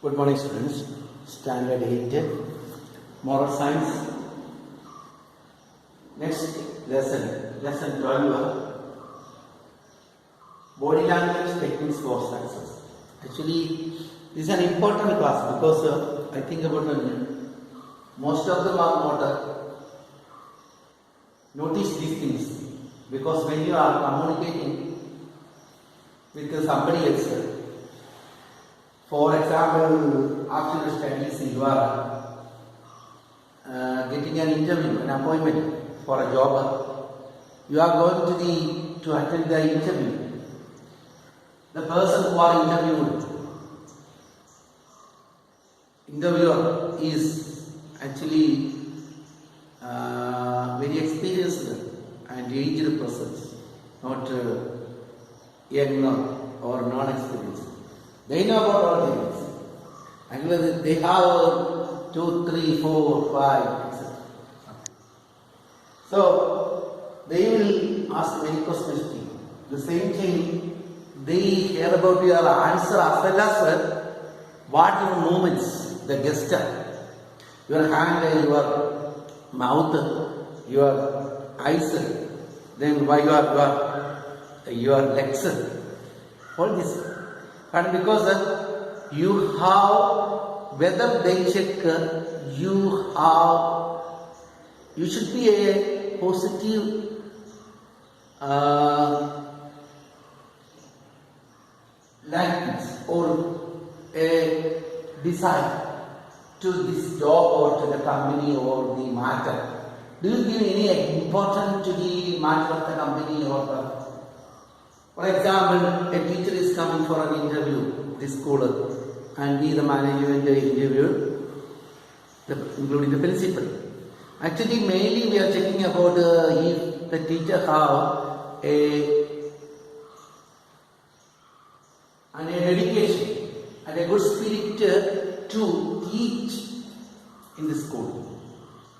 Good morning, students. Standard 8, Moral Science. Next lesson 12, Body Language Techniques for Success. Actually, this is an important class because I think about most of them are not notice these things, because when you are communicating with somebody else, for example, after the studies you are getting an interview, an appointment for a job, you are going to attend the interview. The person who are interviewer is actually very experienced and aged persons, not young or non-experienced. They know about all things. And they have 2, 3, 4, 5, etc. So they will ask many questions to you. The same thing, they hear about your answer as well as what your movements, the gesture, your hand, your mouth, your eyes, then why your legs, all this. And because you have, whether they check, you should be a positive likeness or a desire to this job or to the company or the matter. Do you give any importance to the matter of the company or the, for example, a teacher is coming for an interview, this school, and we, the management, interview, including the principal. Actually, mainly we are checking about if the teacher have an dedication and a good spirit to teach in the school.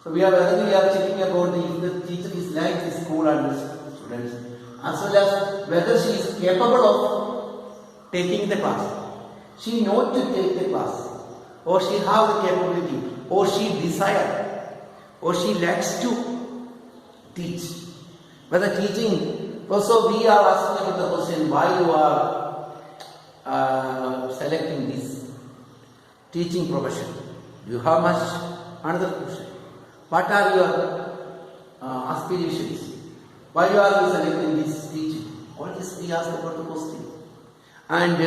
So we are checking about if the teacher is like the school and the students, as well as whether she is capable of taking the class. She knows to take the class, or she has the capability, or she desires, or she likes to teach. Whether teaching, also we are asking about the question why you are selecting this teaching profession. Do you have much? Another question. What are your aspirations? Why you are selecting this teaching? All this we ask about the question. And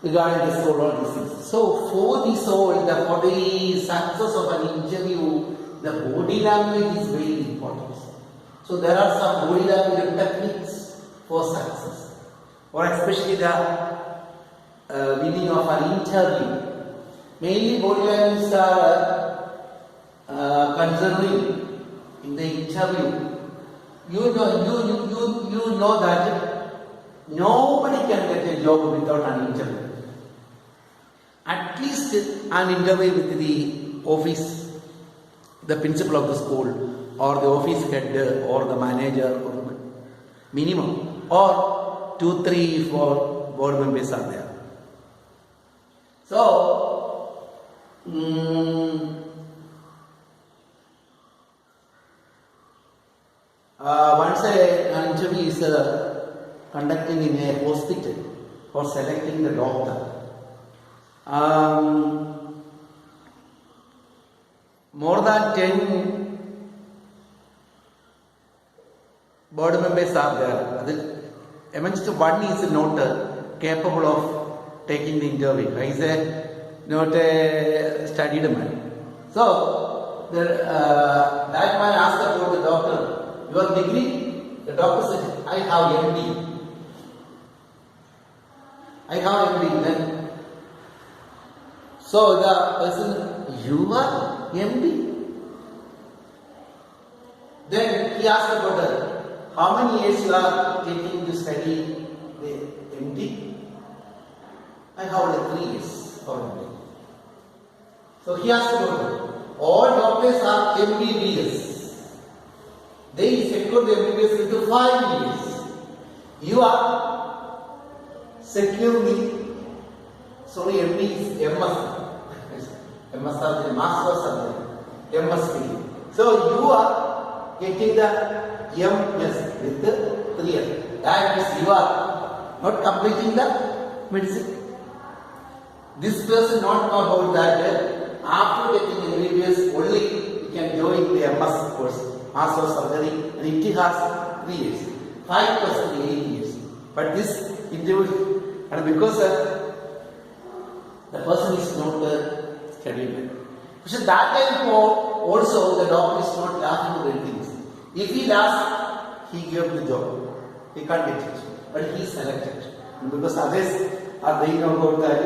regarding the school, all these things. So for the success of an interview, the body language is very important. So there are some body language techniques for success, or especially the meaning of an interview. Mainly body language are concerning in the interview. You know that nobody can get a job without an interview. At least an interview with the office, the principal of the school, or the office head, or the manager, or minimum, or 2, 3, 4 board members are there. So, once an interview is conducting in a hospital for selecting the doctor, more than 10 board members are there. Amongst one is not capable of taking the interview. He is not a studied man. So that man asked about the doctor, your degree? The doctor said, I have MD. I have MD. Then, so the person, you are MD? Then he asked about how many years you are taking to study the MD? I have only 3 years for MD. So he asked about all doctors are MBBS. They secure the MBBS into 5 years. You are securely Sorry, MD is MS. MS surgery, master surgery, MS degree. So you are getting the MS with the 3 years. That means you are not completing the medicine. This person not know about that. After getting MBBS only you can join the MS course, master surgery, and it has 3 years. 5 plus 3, 8 years. But this individual, and because the person is not studying well. So that time also the doctor is not laughing at anything. If he laughs, he gave the job. He can't get it. But he is selected. And because others are they know about that,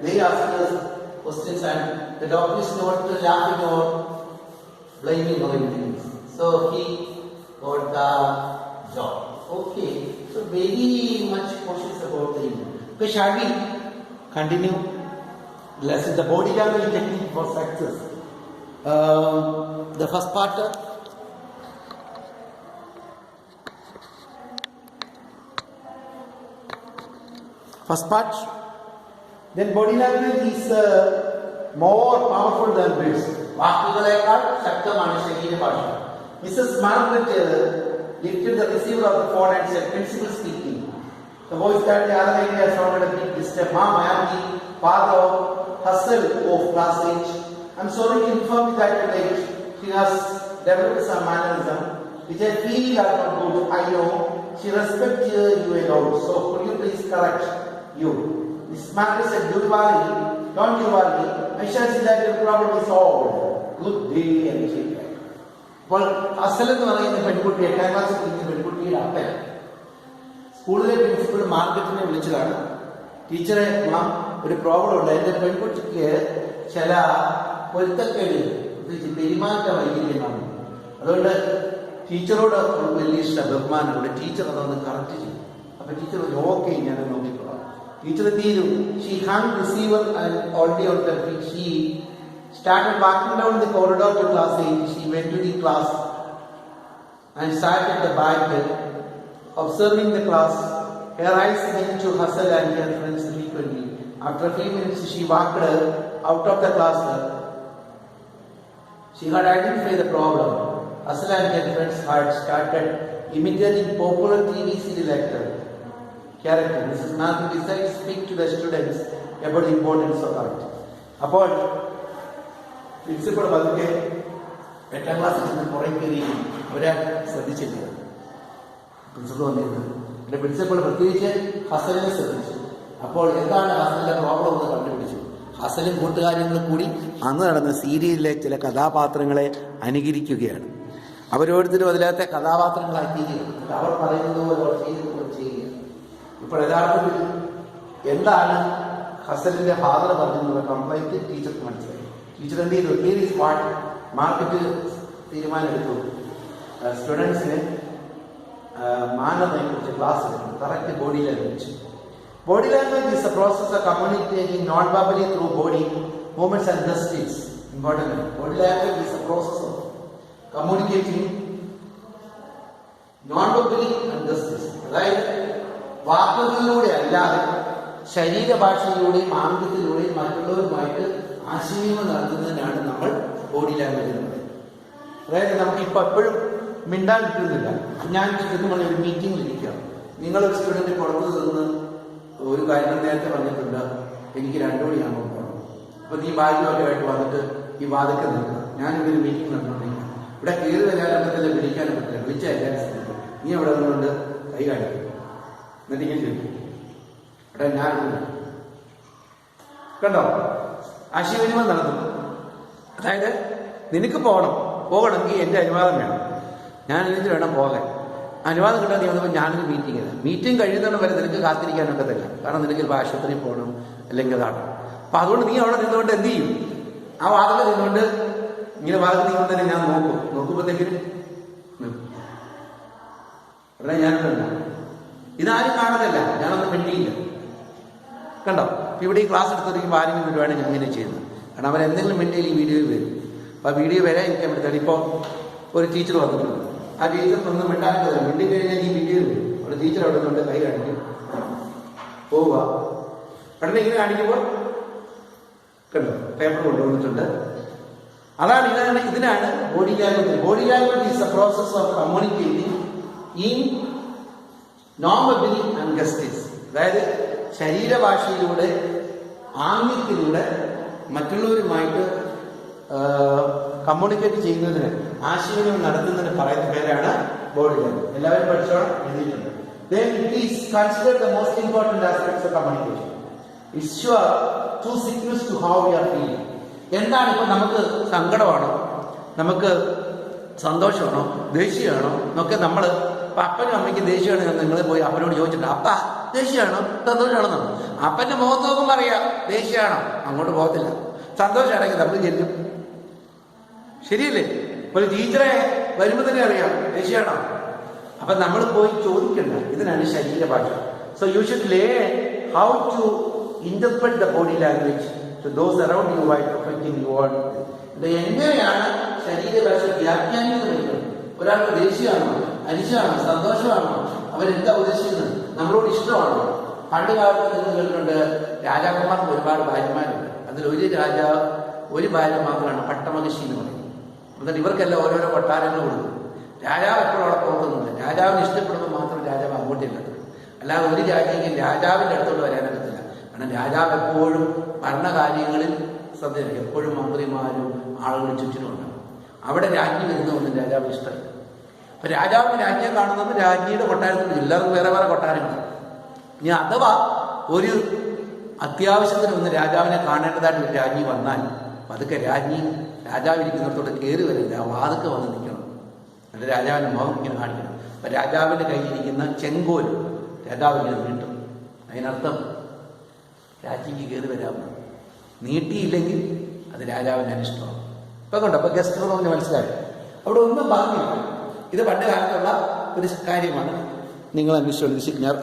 they ask us questions and the doctor is not laughing or blaming or anything. So he got the job. Okay. So very much questions about the okay, shall we continue? Lesson, the body language technique for success. The first part. Then body language is more powerful than words. വാക്കുകളേക്കാൾ ശക്തമാണ് ശരീരഭാഷ. Mrs. Margaret lifted the receiver of the phone and said, "Principal speaking." The voice that the other lady has sounded a bit disturbed. "Ma'am, I am the father of Hassel of class 8. I'm sorry to inform you that today she has developed some mannerism which I feel are not good. I know she respects you a lot. So could you please correct you?" Miss Margaret said, "Don't you worry. I shall see that your problem is solved. Good day," and she cried. അപ്പോൾ ഹസൽ എന്ന് പറയുന്ന പെൺകുട്ടി 8ാം ക്ലാസ്സിൽ പഠിക്കുന്ന പെൺകുട്ടിയുടെ അപ്പൻ സ്കൂളിലെ principal മാർക്കറ്റിനെ വിളിച്ചതാണ്. ടീച്ചറെ, മാം ഒരു പ്രോബ്ലം ഉണ്ട്. എൻ്റെ പെൺകുട്ടിക്ക് ചില പൊരുത്തക്കേടുകൾ, പെരുമാറ്റ വൈകല്യമാണ്. അതുകൊണ്ട് ടീച്ചറോട് വലിയ ബഹുമാനമുണ്ട്. ടീച്ചർ അതൊന്ന് കറക്റ്റ് ചെയ്യും. അപ്പൊ ടീച്ചർ ഓക്കെ, ഞാൻ നോക്കിക്കോളാം. ടീച്ചർ തീരും. She hand receiver and already on the feet. She started walking down the corridor to class 8. She went to the class and sat at the back, observing the class. Her eyes went to Hassel and her friends frequently. After a few minutes, she walked out of the class. She had identified the problem. Hassel and her friends had started imitating popular TV serial actor character. Mrs. Margaret decided to speak to the students about the importance of art. അപ്പോൾ principal പതുക്കെ 8ാം ക്ലാസ്സിൽ നിന്ന് പുറകെ കയറി അവരെ ശ്രദ്ധിച്ചില്ല. Principal വന്നിരുന്നു. എൻ്റെ പ്രിൻസിപ്പൾ പ്രത്യേകിച്ച് ഹസലിനെ ശ്രദ്ധിച്ചു. അപ്പോൾ എന്താണ് ഹസലിൻ്റെ പ്രോബ്ലം എന്ന് കണ്ടുപിടിച്ചു. ഹസലും കൂട്ടുകാര്യങ്ങളും കൂടി അന്ന് നടന്ന സീരിയലിലെ ചില കഥാപാത്രങ്ങളെ അനുകരിക്കുകയാണ്. അവരോരുത്തരും അതിലകത്തെ കഥാപാത്രങ്ങളാക്കിയിരിക്കുന്നു. അവർ പറയുന്നത് പോലെ അവർ ചെയ്യുക. ഇപ്പോൾ യഥാർത്ഥത്തിൽ എന്താണ് ഹസലിൻ്റെ ഫാദർ പറഞ്ഞെന്നുള്ള കംപ്ലൈൻറ്റ് ടീച്ചർക്ക് മനസ്സിലായി. ടീച്ചർ എന്ത് ചെയ്തു? ഹിയർ ഈസ് വാട്ട് മാർക്കറ്റ് തീരുമാനമെടുത്തു. സ്റ്റുഡൻസിന് മാനറിനെക്കുറിച്ച് ക്ലാസ് എടുക്കുന്നു. Correct body language. Body language is A process of communicating non verbally through body movements and justice. Important. Body language is A process of communicating non verbally and justice. അതായത് വാക്കുകളിലൂടെ അല്ലാതെ ശരീരഭാഷയിലൂടെയും ആംഗ്യത്തിലൂടെയും മറ്റുള്ളവരുമായിട്ട് ആശയവിനിമയം നടത്തുന്നതിനാണ് നമ്മൾ body language എന്ന് പറയുന്നത്. അതായത് നമുക്കിപ്പോൾ എപ്പോഴും മിണ്ടാൻ കിട്ടുന്നില്ല. ഞാൻ നമ്മൾ ഒരു മീറ്റിംഗിലിരിക്കുക, നിങ്ങളൊരു സ്റ്റുഡൻറ്റ് പുറത്തു നിന്ന് ഒരു കാര്യം നേരത്തെ പറഞ്ഞിട്ടുണ്ട്, എനിക്ക് 2 മണിയാകുമ്പോൾ പോകണം. അപ്പോൾ നീ ബാഗുമൊക്കെ ആയിട്ട് വന്നിട്ട് ഈ വാതിൽക്ക് നിൽക്കുക. ഞാനിവിടെ ഒരു മീറ്റിംഗ് നടന്നുകൊണ്ടിരിക്കുക. ഇവിടെ കയറി വരാനൊക്കത്തില്ല, വിളിക്കാനും പറ്റില്ല. വിളിച്ചാൽ എല്ലാവരും ശ്രമിക്കും. നീ അവിടെ നിന്നുകൊണ്ട് കൈ കാണിക്കും. എന്നിട്ട് ഇങ്ങനെ ചോദിക്കും, എടാ ഞാൻ കണ്ടോ ആശയവിനിമയം നടത്തുന്നു. അതായത് നിനക്ക് പോകണമെങ്കിൽ എൻ്റെ അനുവാദം വേണം. ഞാൻ എന്നിട്ട് വേണം പോകാൻ. അനുവാദം കിട്ടാൻ നീ വന്നപ്പോൾ ഞാനൊരു മീറ്റിംഗ് കഴിയുന്നവരെ വരെ നിനക്ക് കാത്തിരിക്കാനൊക്കത്തില്ല. കാരണം നിനക്ക് ഇപ്പോൾ ആശുപത്രിയിൽ പോകണം, അല്ലെങ്കിൽ അതാണ്. അപ്പം അതുകൊണ്ട് നീ അവിടെ നിന്നുകൊണ്ട് എന്ത് ചെയ്യും? ആ വാതിൽ നിന്നുകൊണ്ട് ഇങ്ങനെ വാതിൽ നിന്നുകൊണ്ട് തന്നെ ഞാൻ നോക്കുമ്പോഴത്തേക്കിനും ഉടനെ ഞാനുണ്ട്. ഇതാരും കാണുന്നില്ല, ഞാനൊന്നും മിണ്ടിയില്ല. കണ്ടോ? ഇവിടെ ഈ ക്ലാസ് എടുത്തിരിക്കുമ്പോൾ ആരെങ്കിലും വരുവാണ് ഞാൻ ഇങ്ങനെ ചെയ്യുന്നത്. കാരണം അവരെന്തെങ്കിലും മിണ്ടിയിൽ ഈ വീഡിയോയിൽ വരും. അപ്പോൾ ആ വീഡിയോ വരാൻ ഇരിക്കാൻ പറ്റില്ല. ഇപ്പോൾ ഒരു ടീച്ചർ വന്നിട്ടുണ്ട്. ആ ടീച്ചറിനൊന്നും മിണ്ടാനില്ല. മിണ്ടി കഴിഞ്ഞാൽ ഈ വീഡിയോയിൽ വരും. ഒരു ടീച്ചർ അവിടെ നിന്നുണ്ട് കൈ കാണിക്കും, പോവുക. ഉടനെ ഇങ്ങനെ കാണിക്കുമ്പോൾ കണ്ടോ, പേപ്പർ കൊണ്ടുവന്നിട്ടുണ്ട്. അതാണ് ഇതിനാണ് body language. Body language is A process of communicating in non verbally and ഗസ്റ്റേഴ്സ്. അതായത് ശരീരഭാഷയിലൂടെ, ആംഗ്യത്തിലൂടെ മറ്റുള്ളവരുമായിട്ട് കമ്മ്യൂണിക്കേറ്റ് ചെയ്യുന്നതിന്, ആശയവിനിമയം നടത്തുന്നതിന് പറയുന്ന പേരാണ് ബോഡി ലാംഗ്വേജ്. എല്ലാവരും പഠിച്ചോണം, എഴുതിയിട്ടുണ്ട്. Then it is considered the most important aspects of communication. It's sure to signals to how we are feeling. എന്താണ് ഇപ്പൊ നമുക്ക് സങ്കടമാണോ, നമുക്ക് സന്തോഷമാണോ, ദേഷ്യമാണോ എന്നൊക്കെ നമ്മൾ ഇപ്പൊ അപ്പനും അമ്മയ്ക്ക് ദേഷ്യമാണ്, നിങ്ങൾ പോയി അപ്പനോട് ചോദിച്ചിട്ടുണ്ട്, അപ്പ ദേഷ്യമാണോ സന്തോഷമാണോ? അപ്പന്റെ മുഖത്ത് നോക്കുമ്പോൾ അറിയാം ദേഷ്യമാണോ, അങ്ങോട്ട് പോകത്തില്ല. സന്തോഷമാണെങ്കിൽ നമ്മൾ ചെല്ലും, ശരിയല്ലേ? ഒരു ടീച്ചറെ വരുമ്പോൾ തന്നെ അറിയാം ദേഷ്യമാണോ. അപ്പൊ നമ്മൾ പോയി ചോദിക്കണ്ട. ഇതിനാണ് ശരീരഭാഷ. So you should learn how to interpret the body language to those around you why perfecting you want. ഇത് എങ്ങനെയാണ് ശരീരഭാഷ വ്യാഖ്യാനിക്കുന്നത്? ഒരാൾക്ക് ദേഷ്യമാണോ, അരിശമാണോ, സന്തോഷമാണോ, അവരെന്താ ഉദ്ദേശിക്കുന്നത്, നമ്മളോട് ഇഷ്ടമാണോ? പണ്ട് കാലത്ത് നിങ്ങൾ കേട്ടിട്ടുണ്ട്, രാജാക്കന്മാർക്ക് ഒരുപാട് ഭാര്യമാരുണ്ട്. അതിൽ ഒരു ഭാര്യ മാത്രമാണ് പട്ടമഹിഷി എന്ന് പറയുന്നത്. എന്നിട്ട് ഇവർക്കെല്ലാം ഓരോരോ കൊട്ടാരങ്ങൾ കൊടുക്കും. രാജാവ് എപ്പോഴും അവിടെ പോകുന്നുണ്ട്. രാജാവിന് ഇഷ്ടപ്പെടുമ്പോൾ മാത്രം രാജാവ് അങ്ങോട്ടേ എത്തത്തുള്ളൂ. അല്ലാതെ ഒരു രാജ്യമെങ്കിലും രാജാവിൻ്റെ അടുത്തോട്ട് വരാനൊക്കത്തില്ല. കാരണം രാജാവ് എപ്പോഴും ഭരണകാര്യങ്ങളിൽ ശ്രദ്ധയില്ല. എപ്പോഴും മന്ത്രിമാരും ആളുകളും ചുറ്റിനുമുണ്ടാവും. അവിടെ രാജ്ഞി വരുന്നതൊന്നും രാജാവിന് ഇഷ്ടമില്ല. അപ്പൊ രാജാവിന് രാജ്ഞിയെ കാണുന്നത് രാജ്ഞിയുടെ കൊട്ടാരത്തിൽ, എല്ലാവർക്കും വേറെ വേറെ കൊട്ടാരങ്ങളാണ്. ഇനി അഥവാ ഒരു അത്യാവശ്യത്തിന് ഒന്ന് രാജാവിനെ കാണേണ്ടതായിട്ട് ഒരു രാജ്ഞി വന്നാൽ പതുക്കെ രാജാവ് ഇരിക്കുന്നിടത്തോട്ട് കയറി വരില്ല, വാതുക്കെ വന്ന് നിൽക്കണം. എന്നിട്ട് രാജാവിൻ്റെ മുഖം ഇങ്ങനെ കാണിക്കണം. അപ്പൊ രാജാവിൻ്റെ കയ്യിലിരിക്കുന്ന ചെങ്കോൽ രാജാവിനെ നീട്ടും. അതിനർത്ഥം രാജ്ഞിക്ക് കയറി വരാമെന്ന്. നീട്ടിയില്ലെങ്കിൽ അത് രാജാവിന് അനിഷ്ടമാണ്. ഇപ്പൊ കണ്ടോ, അപ്പൊ ഗസ്റ്റ് എന്ന് പറഞ്ഞ് മനസ്സിലായി. അവിടെ ഒന്നും പറഞ്ഞില്ല. ഇത് പണ്ട് കാലത്തുള്ള ഒരു കാര്യമാണ്. നിങ്ങൾ അന്വേഷിച്ചോളൂ. ഞാൻ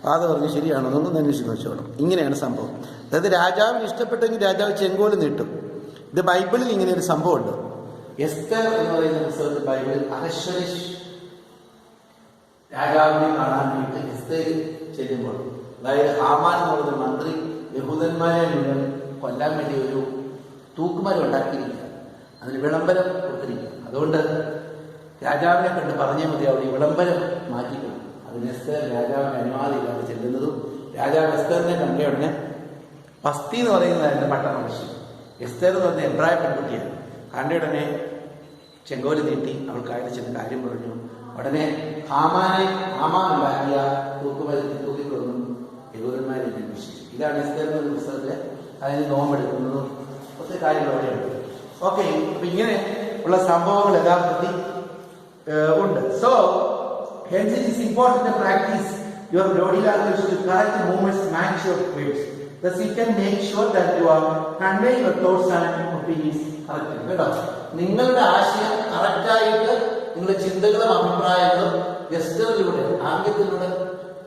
പാത പറഞ്ഞ് ശരിയാണോ എന്നൊന്നും അന്വേഷിച്ച് വെച്ചോളും. ഇങ്ങനെയാണ് സംഭവം. അതായത് രാജാവിന് ഇഷ്ടപ്പെട്ടെങ്കിൽ രാജാവ് ചെങ്കോല് നീട്ടും. ഇത് ബൈബിളിൽ ഇങ്ങനെ ഒരു സംഭവമുണ്ട്. എസ്തർ എന്ന് പറയുന്ന പുസ്തകത്തിൽ ബൈബിളിൽ അഹശ്വേരോഷ് രാജാവിനെ കാണാനായിട്ട് എസ്തർ ചെല്ലുമ്പോൾ, അതായത് ഹാമാൻ എന്ന് പറയുന്ന മന്ത്രി യഹൂദന്മാരെ മുഴുവൻ കൊല്ലാൻ വേണ്ടി ഒരു തൂക്കുമരം ഉണ്ടാക്കിയിരിക്കുക, അതിന് വിളംബരം കൊടുത്തിരിക്കുക. അതുകൊണ്ട് രാജാവിനെ കണ്ട് പറഞ്ഞേ മതി അവിടെ ഈ വിളംബരം മാറ്റിക്കണം. അതിന് എസ്തർ രാജാവിന് അനുവാദമില്ലാതെ ചെല്ലുന്നതും, രാജാവ് എസ്തറിനെ കണ്ട ഉടനെ പസ്തി എന്ന് പറയുന്നതായിരുന്നു പട്ടമഹിഷി. എസ്തർ എന്ന് പറഞ്ഞ എബ്രായ പെൺകുട്ടിയാണ്. കണ്ട ഉടനെ ചെങ്കോല് നീട്ടി അവൾക്ക് അയാൾ ചെന്ന് കാര്യം പറഞ്ഞു. ഉടനെ ഹാമാനുണ്ടാക്കിയ തൂക്കുമരത്തിൽ തൂക്കിക്കൊടുന്നു യഹൂദന്മാരെ അന്വേഷിച്ചു. ഇതാണ് എസ്തർ എന്ന പുസ്തകത്തില് അതിന് നോമ്പെടുക്കുന്നതും ഒത്തിരി കാര്യങ്ങൾ അവിടെയുണ്ട്. ഓക്കെ, അപ്പൊ ഇങ്ങനെ ഉള്ള സംഭവങ്ങൾ യഥാർത്ഥത്തിൽ ഉണ്ട്. So hence it is important to practice your body language to correct the movements, match your words. Thus you can make sure that you are conveying your thoughts and opinions correctly. കേട്ടോ, നിങ്ങളുടെ ആശയം കറക്റ്റായിട്ട് നിങ്ങളുടെ ചിന്തകളും അഭിപ്രായങ്ങളും ഗസ്റ്ററിലൂടെ, ആംഗ്യത്തിലൂടെ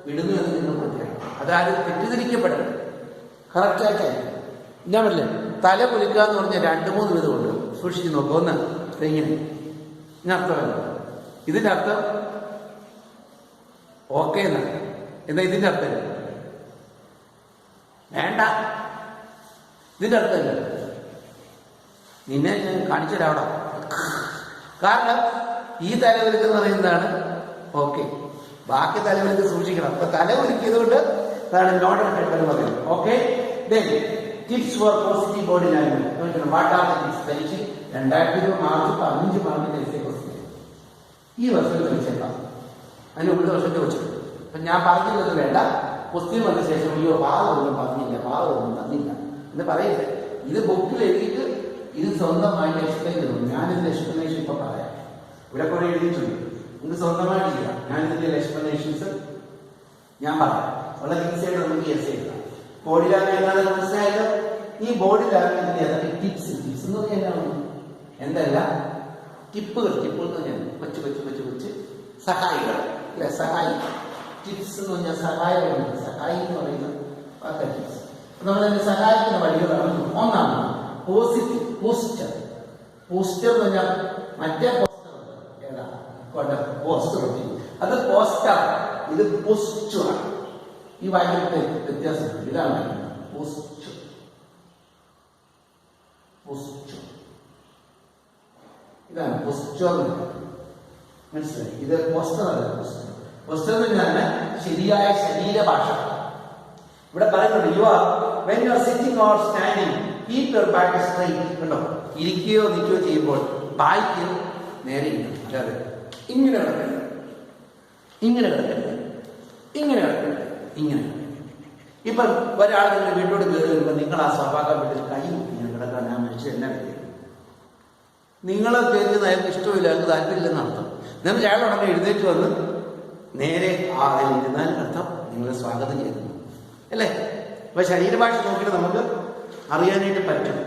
വിടുന്നു എന്ന് നിങ്ങൾ മനസ്സിലാക്കണം. അതായത് തെറ്റിദ്ധരിക്കപ്പെടണം. കറക്റ്റായിട്ടായി ഞാൻ പറഞ്ഞില്ലേ, തല കുലുക്കുക എന്ന് പറഞ്ഞാൽ 2-3 വിധമുണ്ട്. സൂക്ഷിച്ച് നോക്കുക. ഒന്ന് ഇങ്ങനെ, ഇതിനർത്ഥമല്ല. ഇതിൻ്റെ അർത്ഥം ഓക്കെ എന്നാണ്. എന്താ ഇതിൻ്റെ അർത്ഥം? വേണ്ട, ഇതിൻ്റെ അർത്ഥമല്ല. നിന്നെ ഞാൻ കാണിച്ചു തരാവണം. കാരണം ഈ തലവലിക്കെന്ന് പറയുന്നതാണ് ഓക്കെ, ബാക്കി തലവലിക്ക് സൂക്ഷിക്കണം. അപ്പൊ തലവലിക്കിയത് കൊണ്ട് അതാണ് നോട്ട് എന്ന് പറയുന്നത്. Okay, tips four positive body language. What are the tips? പരീക്ഷ 2020 മാർച്ച് 15 മാർക്കിന്റെ ഈ വർഷം ചോദിച്ചേക്കാം. അതിന് ഒരു വർഷം ചോദിച്ചിട്ടുണ്ട്. അപ്പൊ ഞാൻ പറഞ്ഞിരുന്നത് വേണ്ട, ക്വസ്റ്റ്യൻ വന്ന ശേഷം അയ്യോ പാവമൊന്നും പറഞ്ഞില്ല, പാവമൊന്നും തന്നില്ല എന്ന് പറയില്ല. ഇത് ബുക്കിൽ എഴുതിയിട്ട് ഇത് സ്വന്തമായിട്ട് എക്സ്പ്ലെയിൻ ചെയ്തു. ഞാനിതിന്റെ എക്സ്പ്ലനേഷൻ ഇപ്പൊ പറയാം. ഇവിടെ കുറെ എഴുതിയിട്ടുണ്ട്, ഇത് സ്വന്തമായിട്ടില്ല. ഞാനിതിന്റെ എക്സ്പ്ലനേഷൻസ് ഞാൻ പറയാം. വളരെ ഈസിയായിട്ട് നമുക്ക് എസ് എഴുതാം. ബോഡി ലാംഗ്വേജ് എന്നാണ് മനസ്സിലായത്. ഈ ബോഡി ലാംഗ്വേജിന്റെ ഏതൊക്കെ ടിപ്സ് എന്ന് പറഞ്ഞാൽ എന്തല്ല ടിപ്പുകൾ എന്ന് പറഞ്ഞാൽ കൊച്ചു സഹായികൾ അല്ലെ? സഹായി ടിപ്സ് എന്ന് പറഞ്ഞാൽ സഹായങ്ങളുണ്ട്. സഹായി എന്ന് പറയുന്ന ടിപ്സ് നമ്മളതിനെ സഹായിക്കുന്ന വഴികളാണ്. ഒന്നാണ് പോസിറ്റീവ് പോസ്റ്റർ. പോസ്റ്റർ എന്ന് പറഞ്ഞാൽ മറ്റേ പോസ്റ്റർ ഏതാ? പോസ്റ്റർ, അത് പോസ്റ്റർ, ഇത് പോസ്റ്റുറാണ്. ഈ വായിക്കത്തെ വ്യത്യാസമുണ്ട്. ഇതാണ് പോസ്റ്റർ. ഇതാണ് പോസ്റ്റർ. മനസ്സിലായി? ഇത് പോസ്റ്റർ അല്ല, പോസ്റ്റർ. പോസ്റ്റർ എന്ന് പറഞ്ഞാൽ ശരിയായ ശരീരഭാഷ. ഇവിടെ പറയുന്നുണ്ട് you are when you are sitting or standing keep your back straight. കണ്ടോ? ഇരിക്കുകയോ നിൽക്കുകയോ ചെയ്യുമ്പോൾ ബാക്ക് നേരെ ഇരിക്കണം. അല്ലാതെ ഇങ്ങനെ കിടക്കരുത്, ഇങ്ങനെ കിടക്കരുത്, ഇങ്ങനെ കിടക്കരുത്, ഇങ്ങനെ. ഇപ്പം ഒരാൾ നിങ്ങളുടെ വീട്ടോട് കയറി വരുമ്പോൾ നിങ്ങൾ ആ സ്വാഭാവിക വീട്ടിൽ കൈ മുട്ടി ഞാൻ കിടക്കാൻ ആ മനുഷ്യൻ എല്ലാം കഴിയും. നിങ്ങളെ കയറുന്നത് അയാൾക്ക് ഇഷ്ടമില്ല, അയാൾക്ക് താല്പര്യമില്ലെന്ന് അർത്ഥം. നിങ്ങൾ അയാളുടനെ എഴുന്നേറ്റ് വന്ന് നേരെ ആ ഇരുന്നാൽ അർത്ഥം നിങ്ങളെ സ്വാഗതം ചെയ്യുന്നു അല്ലേ? അപ്പൊ ശരീരഭാഷ നോക്കിയിട്ട് നമുക്ക് അറിയാനായിട്ട് പറ്റും.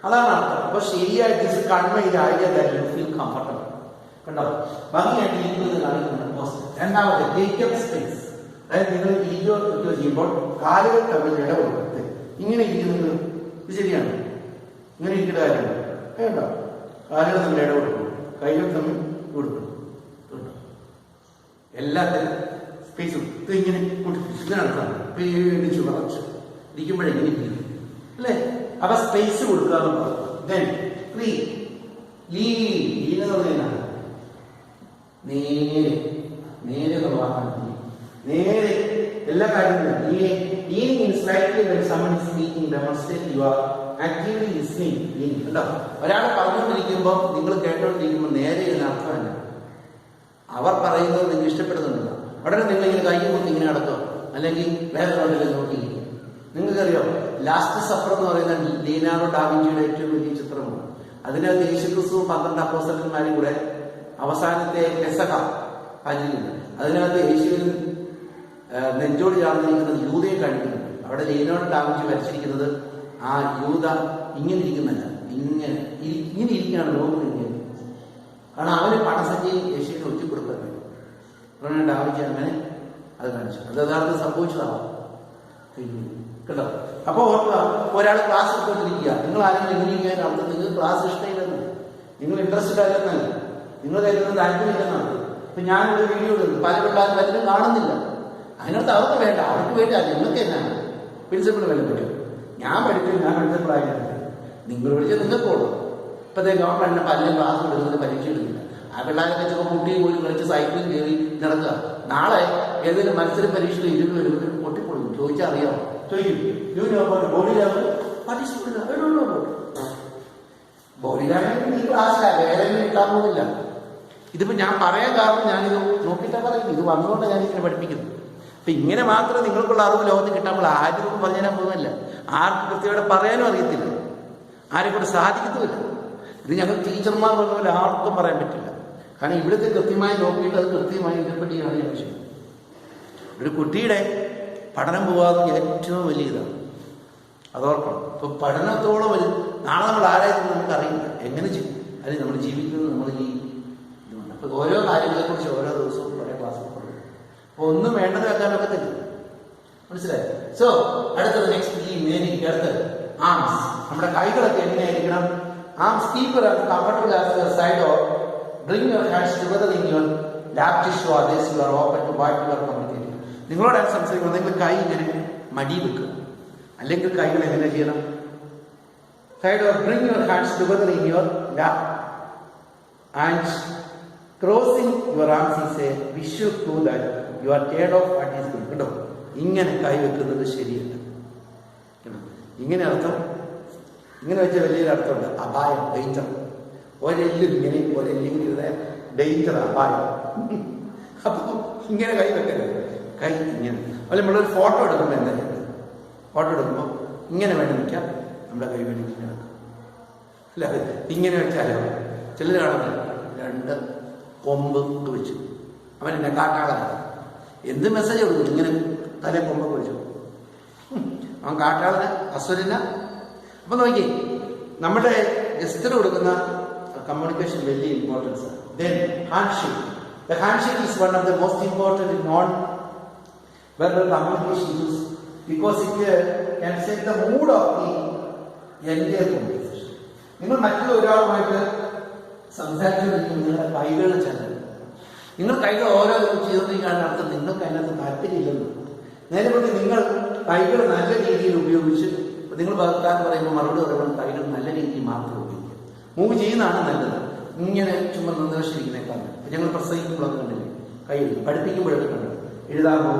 അതാണ് അർത്ഥം. അപ്പൊ ശരിയായിട്ട് കൺവയിലായത് ഫീൽ കംഫർട്ടബിൾ. കണ്ടോ? ഭംഗിയായിട്ട് ഇരിക്കുന്നത് കാണിക്കുന്നുണ്ട്. രണ്ടാമത് ടേക്ക് അപ്പ് സ്പേസ്. അതായത് നിങ്ങൾ ഇരിക്കുകയോ ചെയ്യുമ്പോൾ കാലുകൾ തമ്മിൽ ഇടപെടുന്നത് ഇങ്ങനെ ഇരിക്കുന്നത് ഇത് ശരിയാണ്. ഇങ്ങനെ ഇരിക്കുന്ന കാര്യമാണ് വേണ്ട. കാലുകൾ തമ്മിൽ ഇടപെടുന്നു, കൈകൾ തമ്മിൽ കൊടുക്കണം. എല്ലാത്തിനും സ്പേസും ഇത് ഇങ്ങനെ ഇതിനടുത്താണ് പേടിച്ച് വളർച്ച ഇരിക്കുമ്പോഴെങ്ങനെ ഇരിക്കുന്നു അല്ലേ? അപ്പൊ സ്പേസ് കൊടുക്കുക എന്ന് പറഞ്ഞു. ലീനെന്നുള്ളതിനാണ് നേരെ നേരെ നേരെ എല്ലാ കാര്യങ്ങളും ഒരാൾ പറഞ്ഞുകൊണ്ടിരിക്കുമ്പോൾ നിങ്ങൾ കേട്ടോണ്ടിരിക്കുമ്പോൾ നേരെ ഇതിന് അർത്ഥമല്ല. അവർ പറയുന്നത് നിങ്ങൾ ഇഷ്ടപ്പെടുന്നുണ്ടല്ലോ, ഉടനെ നിങ്ങൾ ഇങ്ങനെ കൈ കൊണ്ട് ഇങ്ങനെ നടക്കുക, അല്ലെങ്കിൽ വേറെ നോട്ടിൽ നോക്കിയിരിക്കുക. നിങ്ങൾക്കറിയോ ലാസ്റ്റ് സഫർ എന്ന് പറയുന്ന ലിയനാർഡോ ഡാവിഞ്ചിയുടെ ഏറ്റവും വലിയ ചിത്രമാണ്. അതിനകത്ത് യേശുക്രിസ്തുവും 12 അപ്പോസ്തലന്മാരും കൂടെ അവസാനത്തെ പെസഹ ആചരിക്കുന്നു. അതിനകത്ത് യേശുവിന് നെഞ്ചോട് ചേർന്നിരിക്കുന്നത് യൂതയെ കാണിക്കുന്നുണ്ട്. അവിടെ ലിയനാർഡോ ഡാവിഞ്ചി വരച്ചിരിക്കുന്നത് ആ യൂത ഇങ്ങനെ ഇരിക്കുന്നല്ല, ഇങ്ങനെ ഇരിക്കുകയാണ് ലോകം ഇങ്ങനെ. കാരണം അവന് പണസഞ്ചി യേശുവിനെ ഒറ്റിക്കൊടുക്കാൻ കഴിയും. അതുകൊണ്ടാണ് ഡാവിഞ്ചി അങ്ങനെ അത് കാണിച്ചു. അത് യഥാർത്ഥം സംഭവിച്ചതാവാം. കേട്ടോ? അപ്പൊ ഓർക്കുക, ഒരാൾ ക്ലാസ് എടുത്തോണ്ടിരിക്കുക, നിങ്ങൾ ആരെങ്കിലും എങ്ങനെ ഇരിക്കാൻ അർത്ഥം നിങ്ങൾക്ക് ക്ലാസ് ഇഷ്ടമില്ലെന്ന്, നിങ്ങൾ ഇൻട്രസ്റ്റഡ് ആയില്ലെന്നല്ല, നിങ്ങൾ കരുതുന്നത് താല്പര്യമില്ലെന്നാണ്. ഇപ്പൊ ഞാനൊരു വീഡിയോ ഇടുന്നു, പല പിള്ളേരും പലരും കാണുന്നില്ല. അതിനകത്ത് അവർക്ക് വേണ്ട, അവർക്ക് വേണ്ട, നിങ്ങൾക്ക് എന്നാണ് പ്രിൻസിപ്പിൾ വില പറ്റും. ഞാൻ പഠിക്കും, ഞാൻ പ്രിൻസിപ്പിൾ ആയിരുന്നു. നിങ്ങൾ പഠിച്ചാൽ നിങ്ങൾക്ക് ഓടും. ഇപ്പത്തെ ഗവൺമെന്റിന് പലരും ക്ലാസ് എടുക്കുന്നത് പരീക്ഷ എടുക്കില്ല. ആ പിള്ളേരെ വെച്ചപ്പോൾ കുട്ടിയെ പോയി കളിച്ച് സൈക്കിളിൽ കയറി നടക്കുക. നാളെ ഏതെങ്കിലും മത്സര പരീക്ഷയിൽ ഇരുന്ന് വരുമ്പോൾ പൊട്ടിപ്പൊളിക്കും. ചോദിച്ചാൽ അറിയാമോ? ചോദിക്കും, ബോഡി ലാംഗ്വേജ് ബോഡി ലാംഗ്വേജ് ഈ ക്ലാസ്സിലാണ്, വേറെ കിട്ടാൻ പോകുന്നില്ല. ഇതിപ്പോ ഞാൻ പറയാൻ കാരണം ഞാനിത് നോക്കിയിട്ടാ പറയുന്നത്, ഇത് വന്നുകൊണ്ട് ഞാനിങ്ങനെ പഠിപ്പിക്കുന്നു. അപ്പൊ ഇങ്ങനെ മാത്രമേ നിങ്ങൾക്കുള്ള അറിവ് ലോകത്ത് കിട്ടാൻ ആരും പറഞ്ഞാൽ പോകുന്നില്ല. ആർക്കും കൃത്യമായിട്ട് പറയാനും അറിയത്തില്ല, ആരെ കൊണ്ട് സാധിക്കത്തുമില്ല. ഇത് ഞങ്ങൾ ടീച്ചർമാർ പറഞ്ഞ പോലെ ആർക്കും പറയാൻ പറ്റില്ല. കാരണം ഇവിടുത്തെ കൃത്യമായി നോക്കിയിട്ട് അത് കൃത്യമായി ഇന്റർപ്രറ്റ് ചെയ്യാൻ ആവശ്യം. ഒരു കുട്ടിയുടെ പഠനം പോകാതെ ഏറ്റവും വലിയ ഇതാണ്, അതോർക്കണം. ഇപ്പൊ പഠനത്തോളം ഒരു നാളെ നമ്മൾ ആരായിരുന്നു നമുക്കറിയില്ല, എങ്ങനെ ചെയ്യും, അല്ലെങ്കിൽ നമ്മൾ ജീവിക്കുന്നത് നമ്മൾ ഈ ഇതുകൊണ്ട്. അപ്പൊ ഓരോ കാര്യങ്ങളെക്കുറിച്ച് ഓരോ ദിവസവും കുറേ ക്ലാസ്സിൽ പറയും. അപ്പൊ ഒന്നും വേണ്ടത് വെക്കാനൊക്കത്തില്ല, മനസ്സിലായി? സോ അടുത്തത് നെക്സ്റ്റ് ഈ മേനിക്ക് അടുത്തത് ആംസ്. നമ്മുടെ കൈകളൊക്കെ എങ്ങനെയായിരിക്കണം? Arms keep your comfortable as your side or bring your hands together in your lap tissue or this you are open to what you are communicating. നിങ്ങളോടാണ് സംസാരിക്കുമ്പോൾ നിങ്ങൾ കൈ ഇങ്ങനെ മടി വെക്കുക, അല്ലെങ്കിൽ കൈകൾ എങ്ങനെ ചെയ്യണം? Side or bring your hands together in your lap and crossing your arms is a visual clue that you are tired of what is good. കേട്ടോ? ഇങ്ങനെ കൈ വെക്കുന്നത് ശരിയല്ല. ഇങ്ങനെ അർത്ഥം, ഇങ്ങനെ വെച്ച വലിയൊരു അർത്ഥമുണ്ട്, അപായം, ഡേഞ്ചർ. ഒരെല്ലും ഇങ്ങനെ ഒരെല്ലും ഇരുന്ന ഡേഞ്ചർ, അപായം. അപ്പൊ ഇങ്ങനെ കൈ വെക്കരുത്. കൈ ഇങ്ങനെ. അല്ല, നമ്മളൊരു ഫോട്ടോ എടുക്കുമ്പോൾ എന്താ ചെയ്യുന്നത്? ഫോട്ടോ എടുക്കുമ്പോൾ ഇങ്ങനെ വേണം നിൽക്കാം, നമ്മുടെ കൈ വേണ്ടി ഇങ്ങനെ വെക്കാം. അല്ല, അത് ഇങ്ങനെ വെച്ചാലോ ചിലർ കാണുന്നില്ല, 2 കൊമ്പ് വെച്ചു. അവൻ എന്നെ കാട്ടാളാണ്. എന്ത് മെസ്സേജ് കൊടുക്കും? ഇങ്ങനെ തല കൊമ്പൊക്കെ വെച്ചു. അവൻ കാട്ടാളന്, അസുരന. അപ്പൊ നോക്കി, നമ്മുടെ ഗസ്റ്റിന് കൊടുക്കുന്ന കമ്മ്യൂണിക്കേഷൻ വലിയ importance. Then handshake. The handshake is one of the most important in non-verbal communication use because it can set the mood of the entire conversation. നിങ്ങൾ മറ്റുള്ള ഒരാളുമായിട്ട് സംസാരിച്ചുകൊണ്ടിരിക്കുമ്പോൾ നിങ്ങളുടെ കൈകൾ ചെല്ലുന്നു. നിങ്ങൾ കൈകൾ ഓരോ ചെയ്തുകൊണ്ടിരിക്കുകയാണ് അർത്ഥം നിങ്ങൾക്ക് അതിനകത്ത് താല്പര്യമില്ലെന്ന്. നേരെ കൊണ്ട് നിങ്ങൾ കൈകൾ നല്ല രീതിയിൽ ഉപയോഗിച്ച്, നിങ്ങൾ ഭർത്താൻ പറയുമ്പോൾ മറുപടി പറയുമ്പോൾ കൈകൾ നല്ല രീതിയിൽ മാത്രം ഉപയോഗിക്കുക. മൂവ് ചെയ്യുന്നതാണ് നല്ലത്. ഇങ്ങനെ ചുമ്മാ നിർദ്ദേശിക്കുന്നേക്കാണ്. ഞങ്ങൾ പ്രസംഗിക്കുമ്പോഴൊക്കെ കണ്ടില്ലേ കൈ എഴുതും, പഠിപ്പിക്കുമ്പോഴൊക്കെ കണ്ടു എഴുതാമോ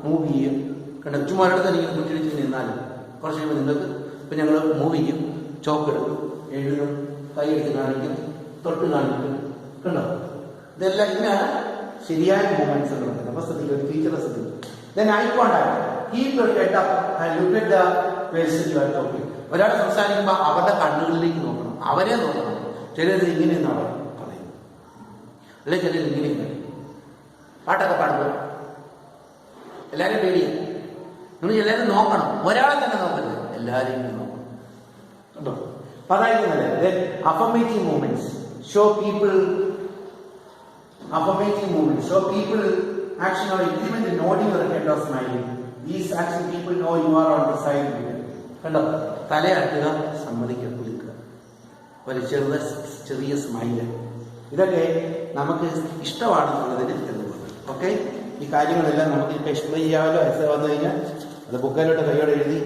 മൂവ് ചെയ്യും കണ്ടു. ചുമ്മാ ഒരിടത്ത് എനിക്ക് കുറ്റിടിച്ച് നിന്നാലും കുറച്ച് കഴിയുമ്പോൾ നിങ്ങൾക്ക് ഇപ്പം ഞങ്ങൾ മൂവ് ചെയ്യും, ചോക്ക് എടുക്കും, എഴുതും, കൈ എടുത്ത് കാണിക്കും, തൊട്ട് കാണിക്കും കണ്ടോ. ഇതെല്ലാം ഇങ്ങനെയാണ് ശരിയായ മൂവ്മെന്റ്സ് എന്ന് പറയുന്നത്. അപ്പോൾ ശ്രദ്ധിക്കും, ടീച്ചറെ ശ്രദ്ധിക്കും. Then eye contact. Keep your head up and look at the person you are talking. ഒരാൾ സംസാരിക്കുമ്പോൾ അവരുടെ കണ്ണുകളിലേക്ക് നോക്കണം, അവരെ നോക്കണം. ചിലർ ഇങ്ങനെ എന്നാണ് പറയുന്നത്, അല്ലെ ചിലർ ഇങ്ങനെ പറയും. പാട്ടൊക്കെ പാടുമ്പോൾ എല്ലാവരും പേടിയാണ്. നിങ്ങൾ എല്ലാവരും നോക്കണം, ഒരാളെ തന്നെ നോക്കരുത്, എല്ലാവരെയും നോക്കണം കേട്ടോ. അപ്പൊ അതായിരിക്കും affirmative movements. Show people affirmative movements. Show people action or increment in nodding your head or smiling. These action people know you are on the side. കണ്ടോ, തലയാട്ടുക, സമ്മതിക്കുക, കുലുക്കുക, ഒരു ചെറിയ സ്മൈല്, ഇതൊക്കെ നമുക്ക് ഇഷ്ടമാണെന്നുള്ളതിന് തെളിവുണ്ട്. ഓക്കെ, ഈ കാര്യങ്ങളെല്ലാം നമുക്ക് ഇപ്പോൾ എക്സ്പ്ലെയിൻ ചെയ്യാമല്ലോ. എക്സാം വന്നു കഴിഞ്ഞാൽ അത് ബുക്കിലോട്ട് കൈയോടെ എഴുതി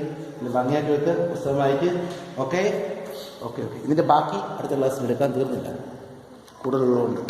ഭംഗിയാക്കി വെക്ക്, പുസ്തകം വായിക്ക്. ഓക്കെ ഓക്കെ ഓക്കെ ഇതിൻ്റെ ബാക്കി അടുത്ത ക്ലാസ്സിൽ എടുക്കാൻ തീർന്നില്ല, കൂടുതലുള്ളതുകൊണ്ട്.